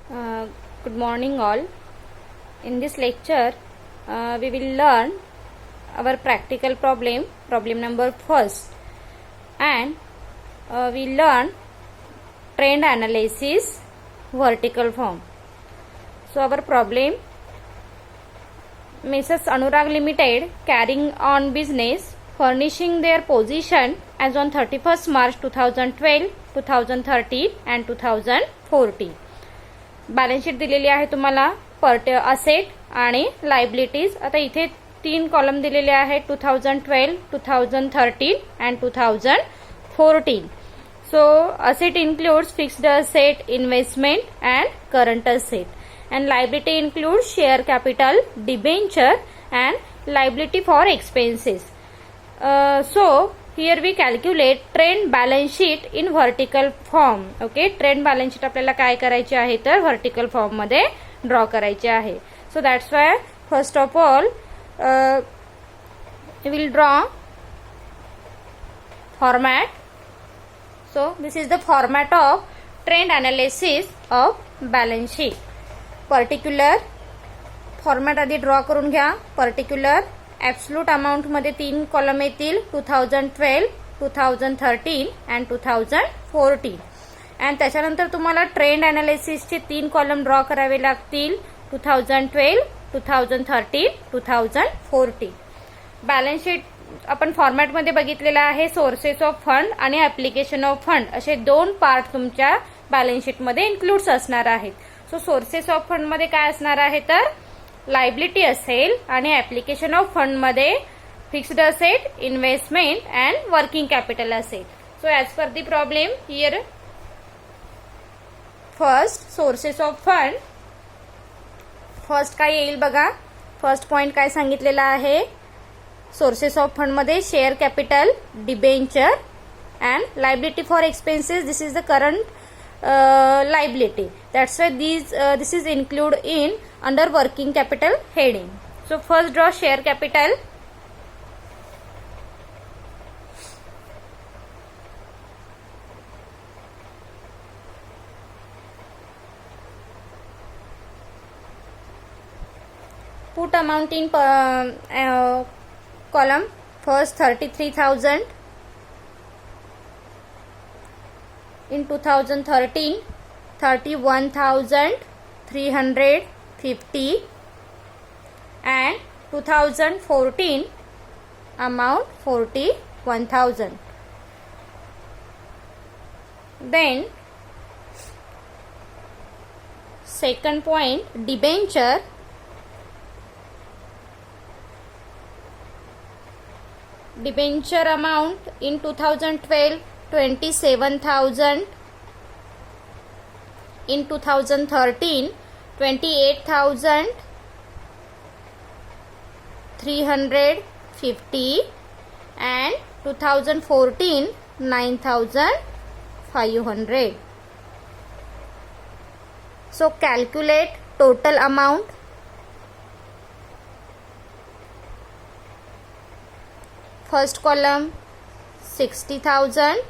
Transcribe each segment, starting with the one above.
Uh, Good morning, all. In this lecture, we will learn our practical problem number first, and we learn trend analysis, vertical form. So, our problem: Mrs. Anurag Limited carrying on business, furnishing their position as on 31st March 2012, 2013 and 2014. Balance sheet दिलेली आहे तुम्हाला asset आणि liabilities. आता इथे 3 column दिलेले आहेत 2012, 2013 and 2014. So asset includes fixed asset, investment and current asset, and liability includes share capital, debenture and liability for expenses. So here we calculate trend balance sheet in vertical form. Okay, trend balance sheet आपल्याला काय करायचे आहे तर vertical form मध्ये draw करायचे आहे. So that's why first of all we will draw format. So this is the format of trend analysis of balance sheet. Particular format आधी draw करून घ्या. Particular ॲब्सोल्यूट अमाउंट मध्ये 3 कॉलम येतील 2012, 2013 and 2014. And त्याच्यानंतर तुम्हाला trend अनालिसिसचे 3 column draw करावे लागतील 2012, 2013, 2014. Balance sheet आपण फॉर्मॅटमध्ये बघितलेला आहे. सोर्सेस ऑफ फंड आणि ऍप्लिकेशन ऑफ फंड असे 2 पार्ट तुमच्या बॅलन्स शीटमध्ये इन्क्लूड्स असणार आहेत. सो सोर्सेस ऑफ फंड मध्ये काय असणार आहे तर लायबिलिटी असेल आणि ऍप्लिकेशन ऑफ फंड मध्ये fixed asset, investment and working capital असेल. So as per the problem here first sources of fund. First काय येईल बघा. फर्स्ट पॉइंट काय सांगितलेला आहे. सोर्सेस ऑफ फंड मध्ये share capital, debenture and liability for expenses. This is the current liability. That's why this is included in under working capital heading. So first draw share capital. Put amount in column. First 33,000 in 2013, 31,350 and 2014 amount 41,000. Then second point, debenture. Debenture amount in 2012 27,000, in 2013 28,350 and 2014 9,500. So calculate total amount. First column 60,000,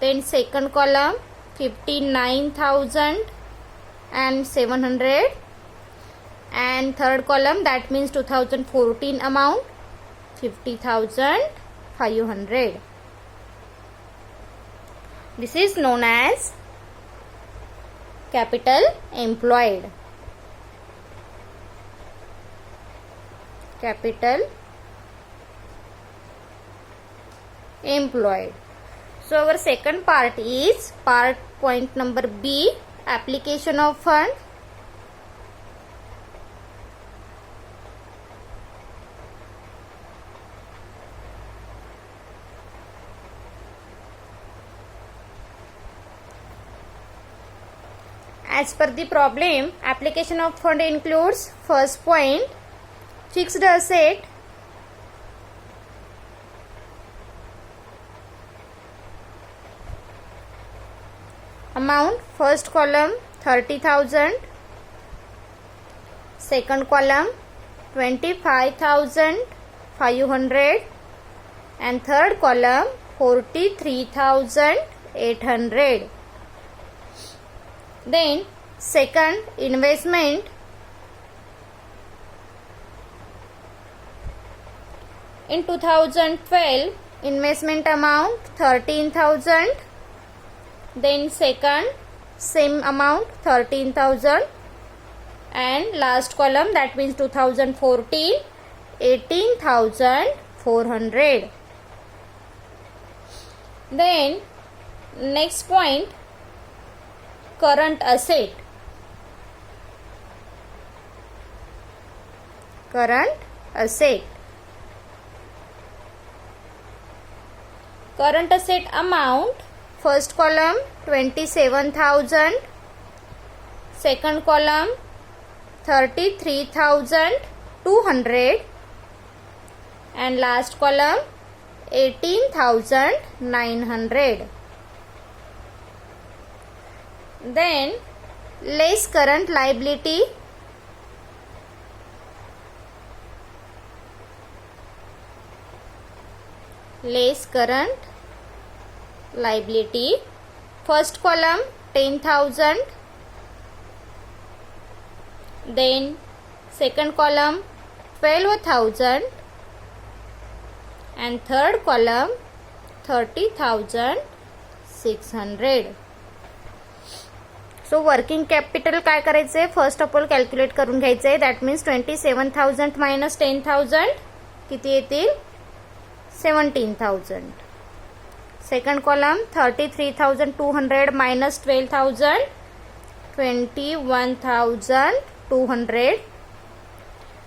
then second column 59,700 and third column that means 2014 amount 50,500. This is known as capital employed. Capital employed. So our second part is part point number B, application of fund. As per the problem, application of fund includes first point, fixed asset, amount. First column 30,000, second column 25,500 and third column 43,800. Then Second, investment. In 2012, investment amount 13,000. Then second, same amount 13,000. And last column, that means 2014, 18,400. Then next point, current asset. Current asset. Current asset amount, first column 27,000, second column 33,200, and last column 18,900. Then less current liability. Less current liability. First column 10,000. Then second column 12,000. And third column 30,600. So working capital काय करायचंय, first of all calculate करून घ्यायचंय. That means 27,000 minus 10,000 किती येतील, 17,000. Second column 33,200 minus 12,000, 21,200.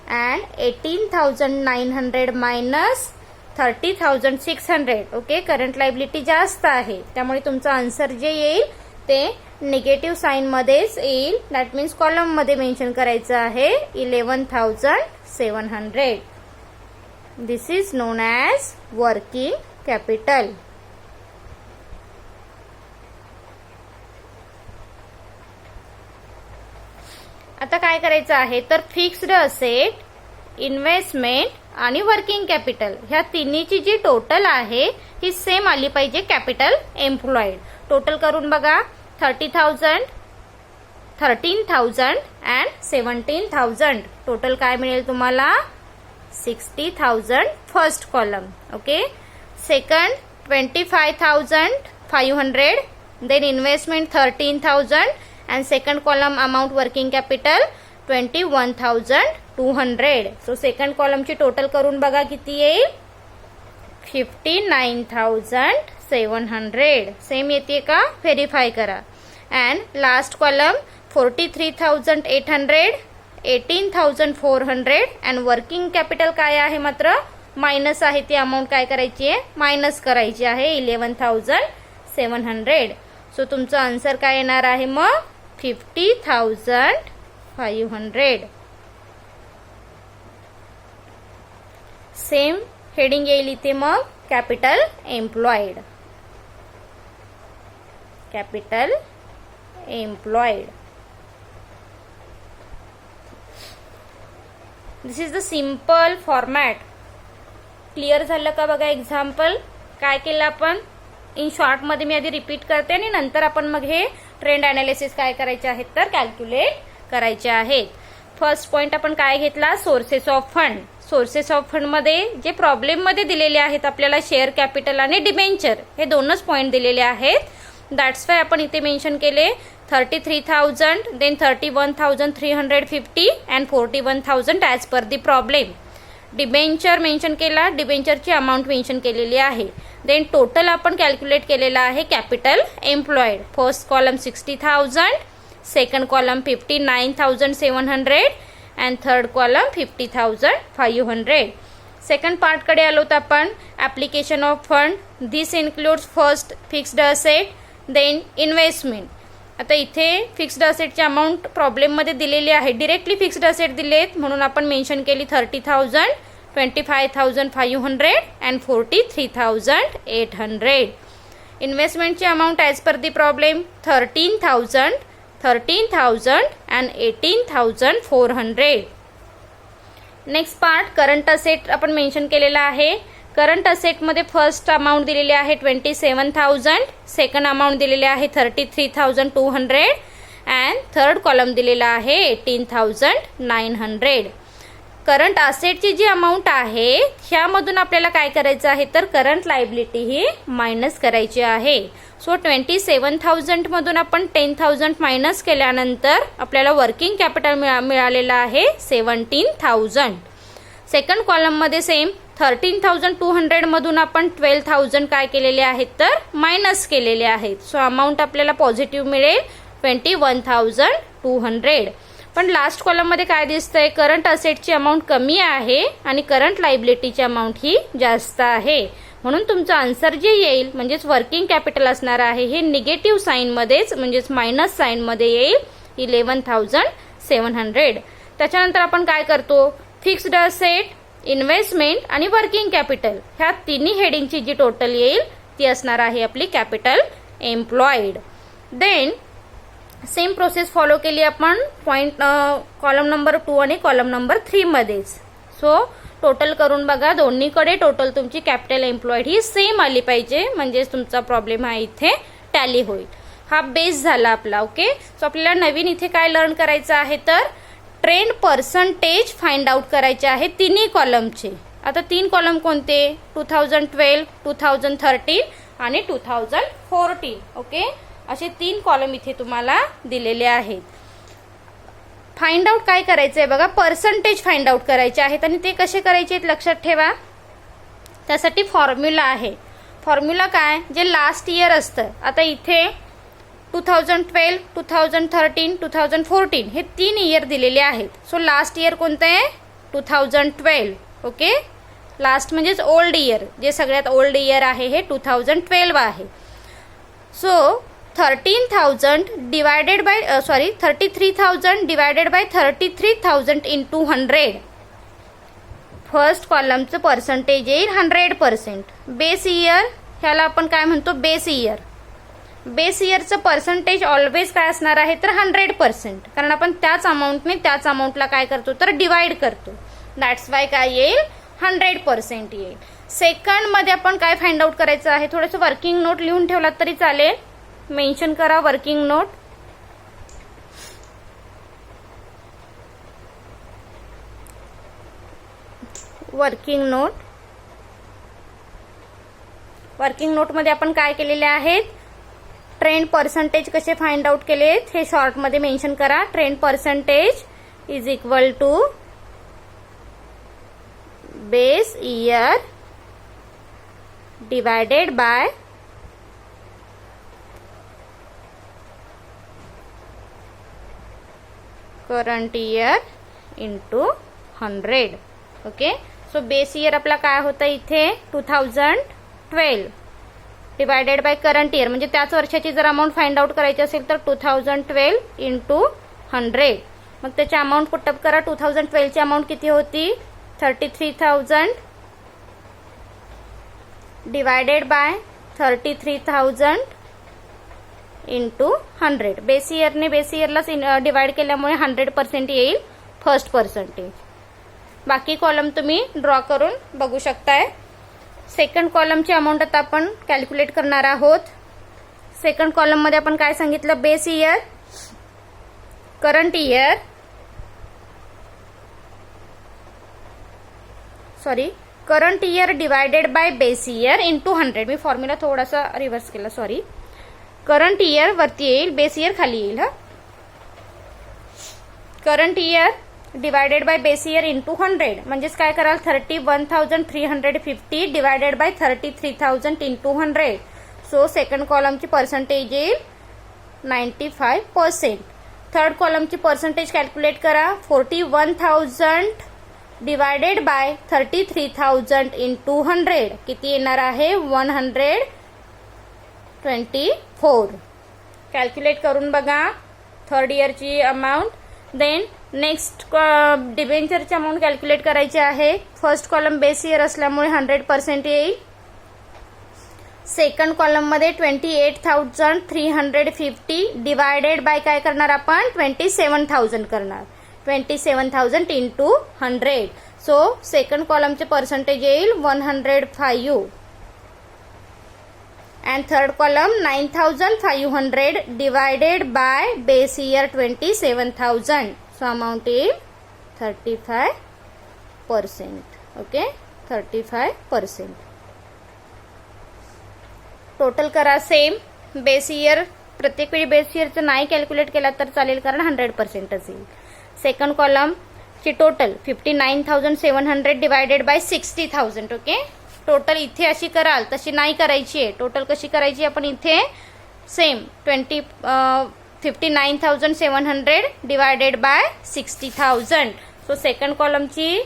and 18,900 minus 30,600. Okay, current liability जास्त आहे, त्यामुळे तुमचं आन्सर जे येईल ते निगेटिव्ह साइन मध्येच येईल. दॅट मीन्स कॉलम मध्ये मेन्शन करायचं आहे 11,700. This is known as working capital. आता काय करायचं आहे तर फिक्स्ड असेट, इन्व्हेस्टमेंट आणि वर्किंग कॅपिटल ह्या तिन्हीची जी टोटल आहे ही सेम आली पाहिजे कॅपिटल एम्प्लॉईड. टोटल करून बघा 30,000, 13,000 अँड 17,000. टोटल काय मिळेल तुम्हाला 60,000 first column. Okay, second 25,500. Then investment 13,000 and second column amount working capital 21,200. so second column ची टोटल करून बघा किती येईल 59,700. सेम येते का, व्हेरीफाय करा. and last column 43,800, 18,400 and working capital काय आहे, मात्र मायनस आहे. ती अमाऊंट काय करायची आहे, मायनस करायची आहे 11,700. सो तुमचं आन्सर काय येणार आहे मग 50,500. सेम हेडिंग येईल इथे मग capital employed. Capital employed. This is the simple format. Clear झालं का बघा. एक्झाम्पल काय केलं आपण इन शॉर्ट मध्ये मी आधी रिपीट करते आणि नंतर आपण मग हे ट्रेंड अनालिसिस काय करायचे आहेत तर कॅल्क्युलेट करायचे आहेत. फर्स्ट पॉइंट आपण काय घेतला, sources of fund. Sources of fund मध्ये जे प्रॉब्लेम मध्ये दिलेले आहेत आपल्याला शेअर कॅपिटल आणि डिबेंचर हे दोनच पॉइंट दिलेले आहेत. दॅट्स वाय आपण इथे मेन्शन केले 33,000, then 31,350 and 41,000 as per the problem. Debenture mention केला, डिबेंचरची अमाऊंट मेन्शन केलेली आहे. देन टोटल आपण कॅल्क्युलेट केलेला आहे capital employed. First column 60,000, second column 59,700 and third column 50,500. Second पार्टकडे आलोत आपण. Application of fund. This includes first fixed asset, then investment. आता इथे फिक्स्ड असेटची अमाऊंट प्रॉब्लेममध्ये दिलेली आहे, डिरेक्टली फिक्स्ड असेट दिलेत म्हणून आपण मेन्शन केली 30,000, 25,500 अँड 43,800. इन्व्हेस्टमेंटची amount as per the problem 13,000, 13,000 and 18,400. Next part current asset आपण मेन्शन केलेला आहे. करंट असेटमध्ये फर्स्ट अमाऊंट दिलेली आहे 27,000, सेकंड अमाऊंट दिलेली आहे 33,200 अँड थर्ड कॉलम दिलेला आहे 18,900. करंट असेटची जी अमाऊंट आहे ह्यामधून आपल्याला काय करायचं आहे तर करंट लायबिलिटी ही मायनस करायची आहे. सो 27,000 मधून आपण 10,000 मायनस केल्यानंतर आपल्याला वर्किंग कॅपिटल मिळालेलं आहे 17,000. सेकंड कॉलम मध्ये सेम 13,200 मधून आपण 12,000 काय केलेले आहेत तर मायनस केलेले आहेत. सो अमाऊंट आपल्याला पॉझिटिव्ह मिळेल 21,200. पण लास्ट कॉलम मध्ये काय दिसतंय करंट असेटची अमाऊंट कमी आहे आणि करंट लायबिलिटीची अमाऊंट ही जास्त आहे. म्हणून तुमचं आन्सर जे येईल म्हणजेच वर्किंग कॅपिटल असणार आहे हे निगेटिव्ह साइन मध्येच म्हणजेच मायनस साइन मध्ये येईल 11,700. त्याच्यानंतर आपण काय करतो फिक्स्ड असेट, इन्व्हेस्टमेंट आणि वर्किंग कॅपिटल ह्या तिन्ही हेडिंगची जी टोटल येईल ती असणार आहे आपली capital employed. Then same process follow केली आपण पॉइंट कॉलम नंबर 2 आणि कॉलम नंबर 3 मध्येच. सो टोटल करून बघा दोन्हीकडे टोटल तुमची कॅपिटल एम्प्लॉईड ही सेम आली पाहिजे म्हणजेच तुमचा प्रॉब्लेम हा इथे टॅली होईल. हा बेस झाला आपला. ओके. सो आपल्याला नवीन इथे काय लर्न करायचं आहे तर ट्रेंड पर्सेंटेज फाइंड आउट करायचे आहे तिन्ही कॉलमचे. आता 3 कॉलम कोणते 2012, 2013 आणि 2014. ओके. असे 3 कॉलम इथे तुम्हाला दिलेले आहेत. फाइंड आउट काय करायचं आहे बघा पर्सेंटेज फाइंड आउट करायचे आहेत आणि ते कसे करायचे आहेत लक्षात ठेवा. त्यासाठी फॉर्म्युला आहे. फॉर्म्युला काय जे लास्ट इयर असतं. आता इथे 2012, 2013, 2014 हे 3 इयर दिलेले आहेत. सो लास्ट इयर कोणतं आहे 2012. ओके. लास्ट म्हणजेच ओल्ड इयर जे सगळ्यात ओल्ड इयर आहे हे 2012 आहे. So 33,000 divided by 33,000 divided by 33,000 into 100. First कॉलमचं पर्सेंटेज येईल 100%. बेस इयर ह्याला आपण काय म्हणतो बेस इयर. बेस इयरचं पर्सेंटेज ऑलवेज काय असणार आहे तर 100% कारण आपण त्याच अमाऊंटने त्याच अमाऊंटला काय करतो तर डिवाइड करतो. दॅट्स वाय काय येईल 100% येईल. सेकंड मध्ये आपण काय फाइंड आउट करायचं आहे थोडंसं वर्किंग नोट लिहून ठेवलात तरी चालेल. मेन्शन करा वर्किंग नोट. वर्किंग नोट मध्ये आपण काय केलेले आहेत ट्रेंड पर्सेंटेज कसे फाइंड आउट केलेत हे शॉर्ट मध्ये मेन्शन करा. Trend percentage is equal to base year divided by current year into 100. Okay. So base year आपला काय होतं इथे 2012 डिवायडेड बाय करंट इयर म्हणजे त्याच वर्षाची जर अमाऊंट फाइंड आउट करायची असेल तर 2012 इंटू 100. मग त्याची अमाऊंट पुटअप करा. 2012 ची अमाऊंट किती होती 33,000 डिवायडेड बाय 33,000 इंटू 100. बेस इयरने बेस इयरलाच डिवाइड केल्यामुळे 100% येईल फर्स्ट पर्सेंटेज. बाकी कॉलम तुम्ही ड्रॉ करून बघू शकताय. सेकंड कॉलमची अमाऊंट आता आपण कॅल्क्युलेट करणार आहोत. सेकंड कॉलम मध्ये आपण काय सांगितलं base year current year current year divided by base year into 100. मी फॉर्म्युला थोडासा रिव्हर्स केला सॉरी. करंट इयर वरती येईल बेस इयर खाली येईल. Current year divided by base year into 100 म्हणजेच काय कराल 31,350 divided by 33,000 into 100. So second कॉलमची पर्सेंटेज येईल 95%. थर्ड कॉलमची पर्सेंटेज कॅल्क्युलेट करा 41,000 डिवायडेड बाय 33,000 इंटू 100 किती येणार आहे 124. कॅल्क्युलेट करून बघा थर्ड इयरची अमाऊंट. देन नेक्स्ट डिबेंचरची अमाऊंट कॅल्क्युलेट करायची आहे. फर्स्ट कॉलम बेस इयर असल्यामुळे 100% येईल. सेकंड कॉलम मध्ये 28,350 डिवायडेड बाय काय करणार आपण 27,000 करणार. 27,000 इंटू 100. सो सेकंड कॉलमचे पर्सेंटेज येईल 105. and third column 9,500 divided by base year 27,000. So amount is 35%. Okay, 35%. Total करा सेम. बेस इयर प्रत्येक वेळी बेस इयरचं नाही कॅल्क्युलेट केला तर चालेल कारण 100%च येईल. सेकंड कॉलम ची total 59,700 divided by 60,000. Okay, total इथे अशी कराल तशी नाही करायची आहे. टोटल कशी करायची आपण इथे same 59,700 divided by 60,000. So second कॉलमची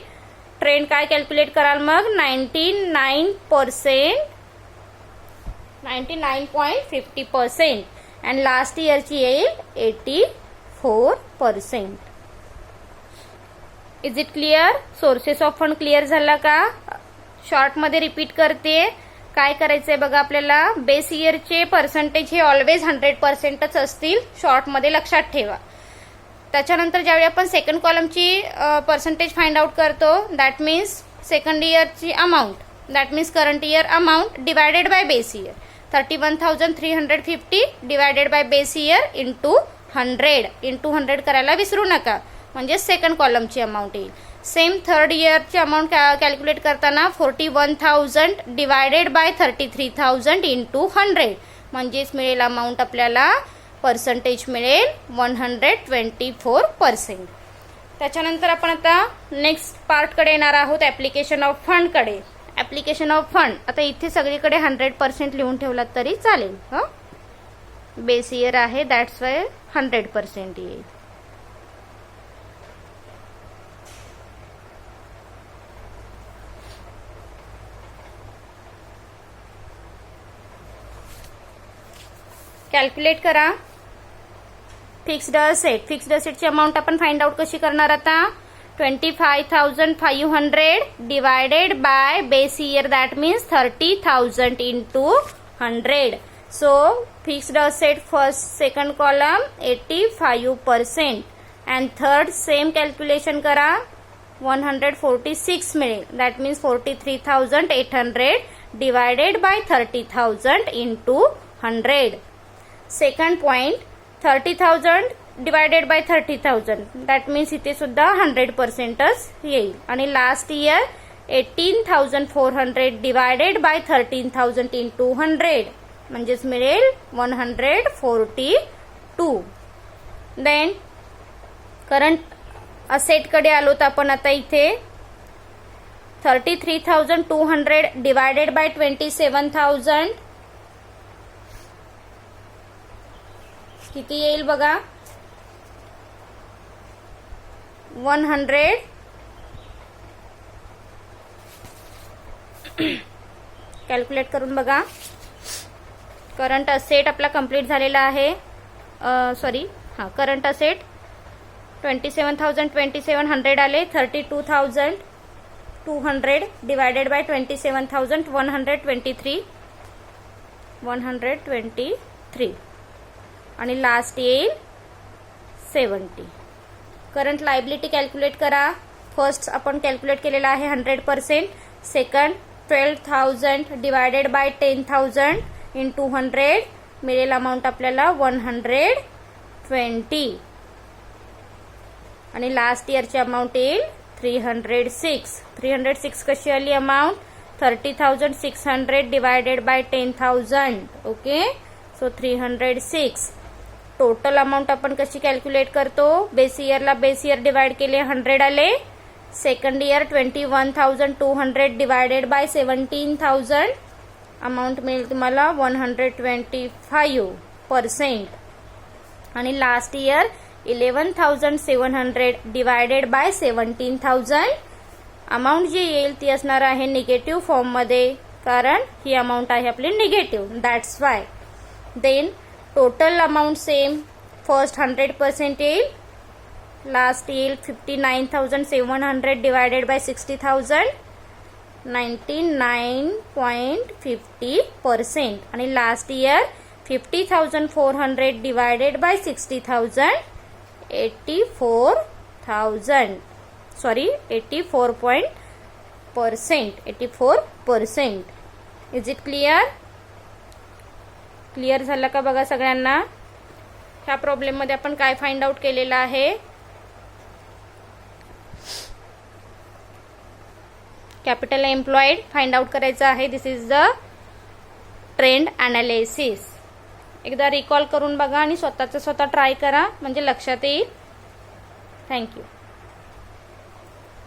ट्रेंड काय कॅल्क्युलेट कराल मग 99.50% अँड लास्ट इयरची येईल 84%. Is it clear? Sources of fund clear झाला का? शॉर्ट मध्ये रिपीट करते. काय करायचंय बघा आपल्याला, बेस इयरचे पर्सेंटेज हे ऑलवेज 100%च असतील. शॉर्ट मध्ये लक्षात ठेवा. त्याच्यानंतर ज्यावेळी आपण सेकंड कॉलमची पर्सेंटेज फाइंड आउट करतो, दॅट मीन्स सेकंड इयरची amount, that means current year amount divided by base year. 31,350 divided by base year into 100 करायला विसरू नका, म्हणजे सेकंड कॉलमची अमाऊंट येईल. सेम थर्ड इयरची अमाऊंट कॅल्क्युलेट करताना 41,000 डिवायडेड बाय 33,000 इंटू 100 म्हणजेच मिळेल अमाऊंट आपल्याला पर्सेंटेज मिळेल 124%. त्याच्यानंतर आपण आता नेक्स्ट पार्टकडे येणार आहोत, ऍप्लिकेशन ऑफ फंडकडे. ऍप्लिकेशन ऑफ फंड आता इथे सगळीकडे 100% लिहून ठेवलात तरी चालेल. बेस इयर आहे दॅट्स वाय 100% येईल. कॅल्क्युलेट करा. फिक्स्ड असेट, फिक्स्ड असेटची अमाऊंट आपण फाइंड आउट कशी करणार आता, 25,500 divided by base year that means 30,000 into 100. So fixed asset first second column 85% and third same calculation करा 146 मिळेल. That means 43,800 divided by 30,000 into 100. Second point 30,000 divided by 30,000 that means इथे सुद्धा 100%च येईल. आणि last year 18,400 divided by 13,000 into 100 म्हणजेच मिळेल 142. Then current असेटकडे आलोत आपण आता. इथे 33,200 डिवायडेड बाय 27,000 किती येईल बघा, 100. कॅल्क्युलेट करून बघा. करंट असेट आपला कंप्लीट झालेला आहे. करंट असेट 27,027 आले. 32,200 डिवायडेड बाय 27,000 123 आणि लास्ट येईल 70. करंट लायबिलिटी कॅल्क्युलेट करा. फर्स्ट आपण कॅल्क्युलेट केलेला आहे 100%. सेकंड 12,000 डिवायडेड बाय 10,000 इंटू 100 मिळेल अमाऊंट आपल्याला 120. आणि लास्ट इयरची अमाऊंट येईल 306 कशी आली amount, 30,600 divided by 10,000. Okay, so 306. Total amount आपण कशी कॅल्क्युलेट करतो, बेस इयरला बेस इयर डिवाइड केले 100 आले. Second year 21,200 divided by 17,000 amount मिळेल तुम्हाला 125%. आणि last year 11,700 divided by 17,000 amount जी येईल ती असणार आहे निगेटिव्ह फॉर्म मध्ये, कारण ही अमाऊंट आहे आपली negative, that's why. Then total amount same. First 100% येईल, लास्ट येईल 59,700 डिवायडेड बाय 60,000 99.50% आणि last year 50,400 divided by 60,000 84%. Is it clear? Clear झालं का बघा सगळ्यांना? ह्या प्रॉब्लेममध्ये आपण काय फाइंड आउट केलेलं आहे? कॅपिटल एम्प्लॉईड फाइंड आउट करायचं आहे. दिस इज द ट्रेंड अनालिसिस. एकदा रिकॉल करून बघा आणि स्वतःच स्वतः ट्राय करा म्हणजे लक्षात येईल. थँक्यू.